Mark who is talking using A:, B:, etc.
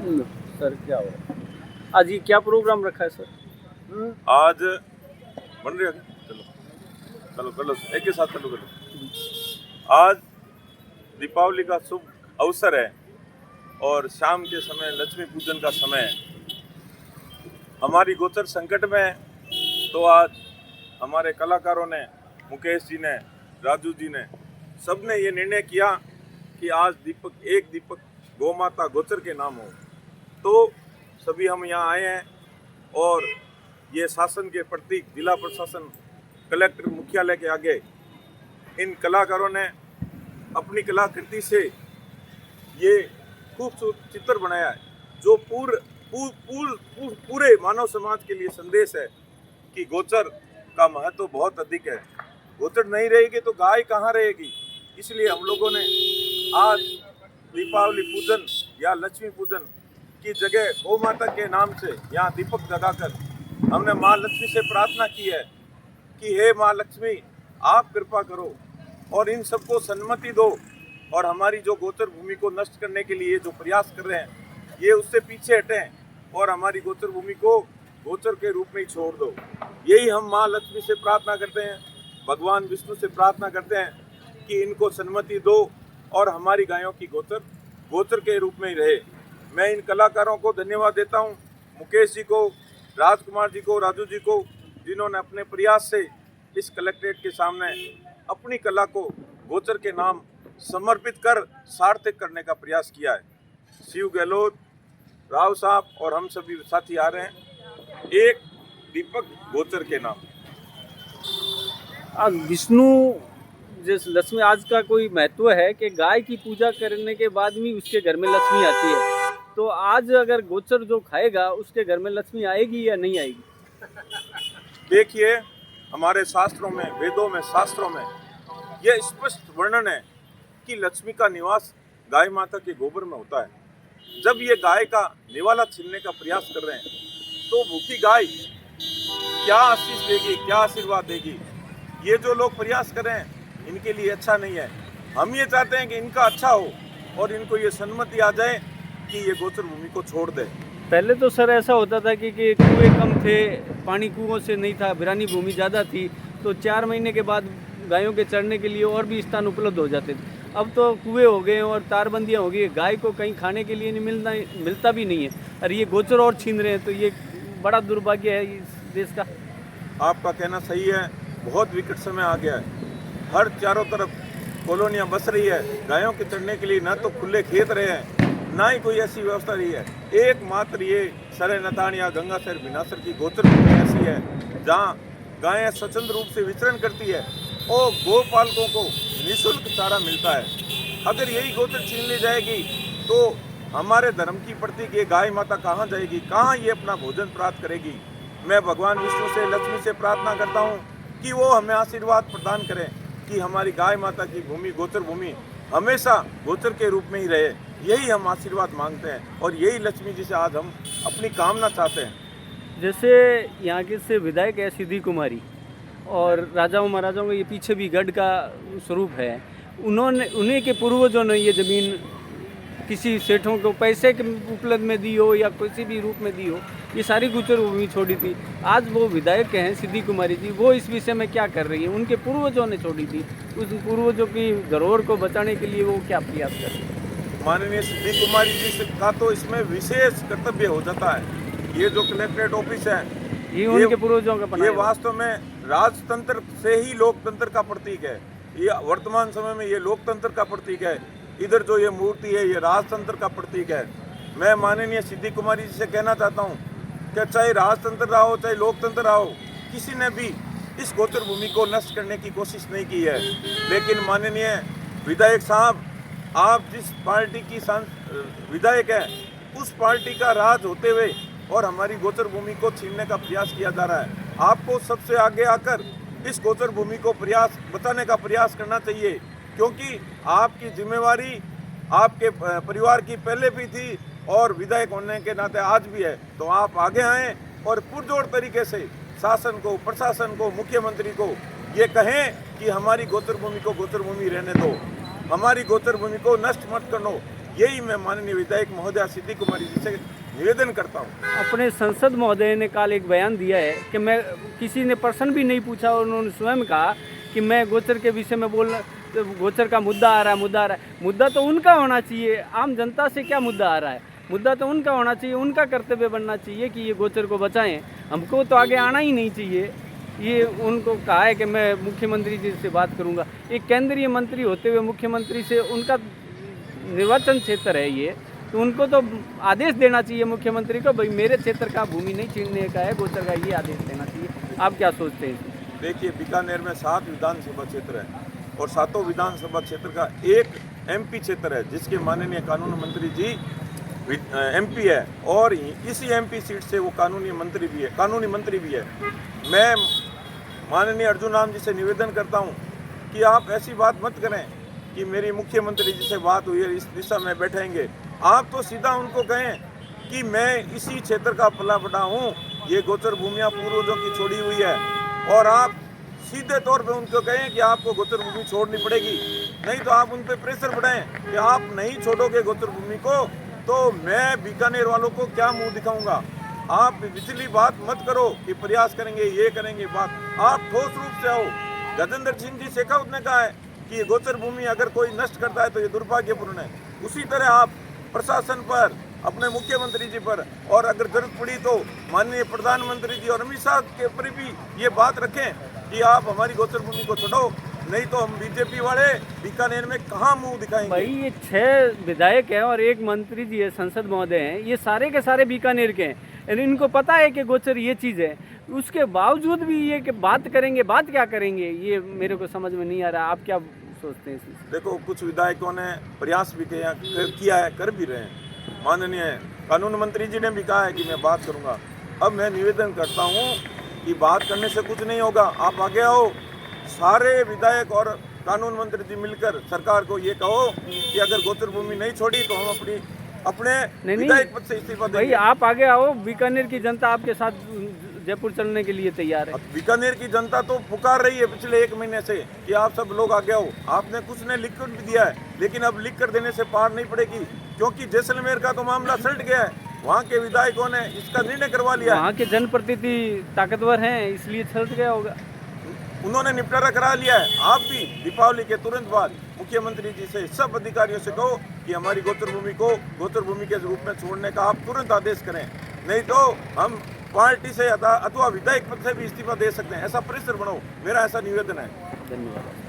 A: Sir क्या हो रहा है आज, ये क्या प्रोग्राम रखा है सर?
B: आज बन रही है क्या? चलो चलो कर लो, एक के साथ कर लो। आज दीपावली का शुभ अवसर है और शाम के समय लक्ष्मी पूजन का समय है। हमारी गोचर संकट में है, तो आज हमारे कलाकारों ने, मुकेश जी ने, राजू जी ने, सबने ये निर्णय किया कि आज दीपक गौ माता गोचर के नाम हो। तो सभी हम यहाँ आए हैं और ये शासन के प्रतीक जिला प्रशासन, कलेक्टर मुख्यालय के आगे इन कलाकारों ने अपनी कलाकृति से ये खूबसूरत चित्र बनाया है, जो पूरे मानव समाज के लिए संदेश है कि गोचर का महत्व बहुत अधिक है। गोचर नहीं रहेगी तो गाय कहाँ रहेगी। इसलिए हम लोगों ने आज दीपावली पूजन या लक्ष्मी पूजन की जगह गौ माता के नाम से यहाँ दीपक जगाकर हमने माँ लक्ष्मी से प्रार्थना की है कि हे माँ लक्ष्मी, आप कृपा करो और इन सबको सन्मति दो और हमारी जो गोचर भूमि को नष्ट करने के लिए जो प्रयास कर रहे हैं ये उससे पीछे हटें और हमारी गोचर भूमि को गोचर के रूप में ही छोड़ दो। यही हम माँ लक्ष्मी से प्रार्थना करते हैं, भगवान विष्णु से प्रार्थना करते हैं कि इनको सन्मति दो और हमारी गायों की गोचर के रूप में ही रहे। मैं इन कलाकारों को धन्यवाद देता हूँ, मुकेश जी को, राजकुमार जी को, राजू जी को, जिन्होंने अपने प्रयास से इस कलेक्ट्रेट के सामने अपनी कला को गोचर के नाम समर्पित कर सार्थक करने का प्रयास किया है। शिव गहलोत, राव साहब और हम सभी साथी आ रहे हैं एक दीपक गोचर के नाम।
A: आज विष्णु जिस लक्ष्मी, आज का कोई महत्व है कि गाय की पूजा करने के बाद भी उसके घर में लक्ष्मी आती है, तो आज अगर गोचर जो खाएगा उसके घर में लक्ष्मी आएगी या नहीं आएगी?
B: देखिए, हमारे शास्त्रों में, वेदों में, शास्त्रों में यह स्पष्ट वर्णन है कि लक्ष्मी का निवास गाय माता के गोबर में होता है। जब ये गाय का निवाला छीनने का प्रयास कर रहे हैं तो भूखी गाय क्या आशीष देगी, क्या आशीर्वाद देगी। ये जो लोग प्रयास कर रहे हैं इनके लिए अच्छा नहीं है। हम ये चाहते हैं कि इनका अच्छा हो और इनको ये सन्मति आ जाए कि ये गोचर भूमि को छोड़ दे।
A: पहले तो सर ऐसा होता था कि कुएं कम थे, पानी कुओं से नहीं था, बिरानी भूमि ज़्यादा थी, तो 4 महीने के बाद गायों के चरने के लिए और भी स्थान उपलब्ध हो जाते थे। अब तो कुएं हो गए और तारबंदियाँ हो गई, गाय को कहीं खाने के लिए नहीं मिलता भी नहीं है, और ये गोचर और छीन रहे हैं, तो ये बड़ा दुर्भाग्य है इस देश का।
B: आपका कहना सही है, बहुत विकट समय आ गया है। हर चारों तरफ कॉलोनियाँ बस रही है, गायों के चरने के लिए ना तो खुले खेत रहे हैं, ना ही कोई ऐसी व्यवस्था रही है। एकमात्र ये सरे नतान या गंगासर बिनासर की गोचर भूमि ऐसी है जहाँ गायें स्वतंत्र रूप से विचरण करती है और गोपालकों को निःशुल्क चारा मिलता है। अगर यही गोचर छीन ली जाएगी तो हमारे धर्म की प्रतीक ये गाय माता कहाँ जाएगी, कहाँ ये अपना भोजन प्राप्त करेगी। मैं भगवान विष्णु से, लक्ष्मी से प्रार्थना करता हूँ कि वो हमें आशीर्वाद प्रदान करें कि हमारी गाय माता की भूमि, गोचर भूमि हमेशा गोचर के रूप में ही रहे। यही हम आशीर्वाद मांगते हैं और यही लक्ष्मी जी से आज हम अपनी कामना चाहते हैं।
A: जैसे यहाँ के से विधायक है सिद्धि कुमारी, और राजाओं महाराजाओं के ये पीछे भी गढ़ का स्वरूप है, उन्हीं के पूर्वजों ने ये ज़मीन किसी सेठों को पैसे के उपलब्ध में दी हो या किसी भी रूप में दी हो, ये सारी गोचर भूमि छोड़ी थी। आज वो विधायक हैं सिद्धि कुमारी जी, वो इस विषय में क्या कर रही है? उनके पूर्वजों ने छोड़ी थी, उस पूर्वजों की धरोहर को बचाने के लिए वो क्या प्रयास कर रही है?
B: माननीय सिद्धि कुमारी जी का तो इसमें विशेष कर्तव्य हो जाता है। ये जो कलेक्ट्रेट ऑफिस है
A: ये उनके पूर्वजों का बनाया,
B: ये वास्तव में राजतंत्र से ही लोकतंत्र का प्रतीक है। ये वर्तमान समय में ये लोकतंत्र का प्रतीक है। इधर जो ये मूर्ति है ये राजतंत्र का प्रतीक है। मैं माननीय सिद्धि कुमारी जी से कहना चाहता हूँ कि चाहे राजतंत्र रहा हो, चाहे लोकतंत्र रहा हो, किसी ने भी इस गोचर भूमि को नष्ट करने की कोशिश नहीं की है। लेकिन माननीय विधायक साहब, आप जिस पार्टी की विधायक है उस पार्टी का राज होते हुए और हमारी गोचर भूमि को छीनने का प्रयास किया जा रहा है। आपको सबसे आगे आकर इस गोचर भूमि को बचाने का प्रयास करना चाहिए, क्योंकि आपकी जिम्मेवारी आपके परिवार की पहले भी थी और विधायक होने के नाते आज भी है। तो आप आगे आएँ और पुरजोर तरीके से शासन को, प्रशासन को, मुख्यमंत्री को ये कहें कि हमारी गोचर भूमि को गोचर भूमि रहने दो, हमारी गोचर भूमि को नष्ट मत करो। यही मैं माननीय विधायक महोदया सिद्धि कुमारी जी से निवेदन करता हूँ।
A: अपने संसद महोदय ने कल एक बयान दिया है कि मैं किसी ने प्रश्न भी नहीं पूछा और उन्होंने स्वयं कहा कि मैं गोचर के विषय में बोलना, तो गोचर का मुद्दा आ रहा है। मुद्दा तो उनका होना चाहिए, आम जनता से क्या मुद्दा आ रहा है? मुद्दा तो उनका होना चाहिए, उनका कर्तव्य बनना चाहिए कि ये गोचर को बचाएं। हमको तो आगे आना ही नहीं चाहिए। ये उनको कहा है कि मैं मुख्यमंत्री जी से बात करूंगा। एक केंद्रीय मंत्री होते हुए मुख्यमंत्री से, उनका निर्वाचन क्षेत्र है ये, तो उनको तो आदेश देना चाहिए मुख्यमंत्री को, भाई मेरे क्षेत्र का भूमि नहीं छीनने का है, गोचर का ये आदेश देना चाहिए। आप क्या सोचते हैं?
B: देखिए, बीकानेर में 7 विधानसभा क्षेत्र है और 7 विधानसभा क्षेत्र का एक एमपी क्षेत्र है जिसके माननीय कानून मंत्री जी एमपी है और इसी एमपी सीट से वो कानूनी मंत्री भी है। मैं माननीय अर्जुन राम जी से निवेदन करता हूँ कि आप ऐसी बात मत करें कि मेरी मुख्यमंत्री जी से बात हुई है, इस दिशा में बैठेंगे। आप तो सीधा उनको कहें कि मैं इसी क्षेत्र का पला बड़ा हूँ, ये गोचर भूमियाँ पूर्वजों की छोड़ी हुई है, और आप सीधे तौर पे उनको कहें कि आपको गोचर भूमि छोड़नी पड़ेगी। नहीं तो आप उन पर प्रेशर बढ़ाएं कि आप नहीं छोड़ोगे गोचर भूमि को तो मैं बीकानेर वालों को क्या मुंह दिखाऊंगा। आप पिछली बात मत करो कि प्रयास करेंगे, ये करेंगे, बात आप ठोस रूप से आओ। गजेंद्र सिंह जी शेखावत ने कहा है कि ये गोचर भूमि अगर कोई नष्ट करता है तो ये दुर्भाग्यपूर्ण है। उसी तरह आप प्रशासन पर, अपने मुख्यमंत्री जी पर, और अगर जरूरत पड़ी तो माननीय प्रधानमंत्री जी और अमित शाह के ऊपर भी ये बात रखें कि आप हमारी गोचर भूमि को छोड़ो, नहीं तो हम बीजेपी वाले बीकानेर में कहाँ मुंह दिखाएंगे।
A: भाई ये 6 विधायक हैं और एक मंत्री जी है, संसद महोदय हैं, ये सारे के सारे बीकानेर के हैं, यानी इनको पता है कि गोचर ये चीज़ है। उसके बावजूद भी ये कि बात करेंगे, बात क्या करेंगे, ये मेरे को समझ में नहीं आ रहा। आप क्या सोचते हैं इसमें?
B: देखो, कुछ विधायकों ने प्रयास भी किया है, कर भी रहे हैं। माननीय कानून मंत्री जी ने भी कहा है कि मैं बात करूंगा। अब मैं निवेदन करता हूं कि बात करने से कुछ नहीं होगा। आप आगे आओ, सारे विधायक और कानून मंत्री जी मिलकर सरकार को ये कहो कि अगर गोचर भूमि नहीं छोड़ी तो हम अपने विधायक पद से इस्तीफा देंगे।
A: भाई आप आगे आओ, बीकानेर की जनता आपके साथ जयपुर चलने के लिए तैयार है।
B: बीकानेर की जनता तो पुकार रही है पिछले 1 महीने से कि आप सब लोग आगे आओ। आपने कुछ ने लिख कर भी दिया है, लेकिन अब लिख कर देने से पार नहीं पड़ेगी, क्योंकि जैसलमेर का तो मामला सलट गया है। वहाँ के विधायकों ने इसका निर्णय करवा लिया।
A: वहाँ के जनप्रतिनिधि ताकतवर हैं, इसलिए सलट गया होगा।
B: उन्होंने निपटारा करा लिया है। आप भी दीपावली के तुरंत बाद मुख्यमंत्री जी से, सब अधिकारियों से कहो कि हमारी गोचर भूमि को गोचर भूमि के रूप में छोड़ने का आप तुरंत आदेश करें, नहीं तो हम पार्टी से अथवा विधायक पद से भी इस्तीफा दे सकते हैं। ऐसा प्रेशर बनाओ, मेरा ऐसा निवेदन है।
A: धन्यवाद।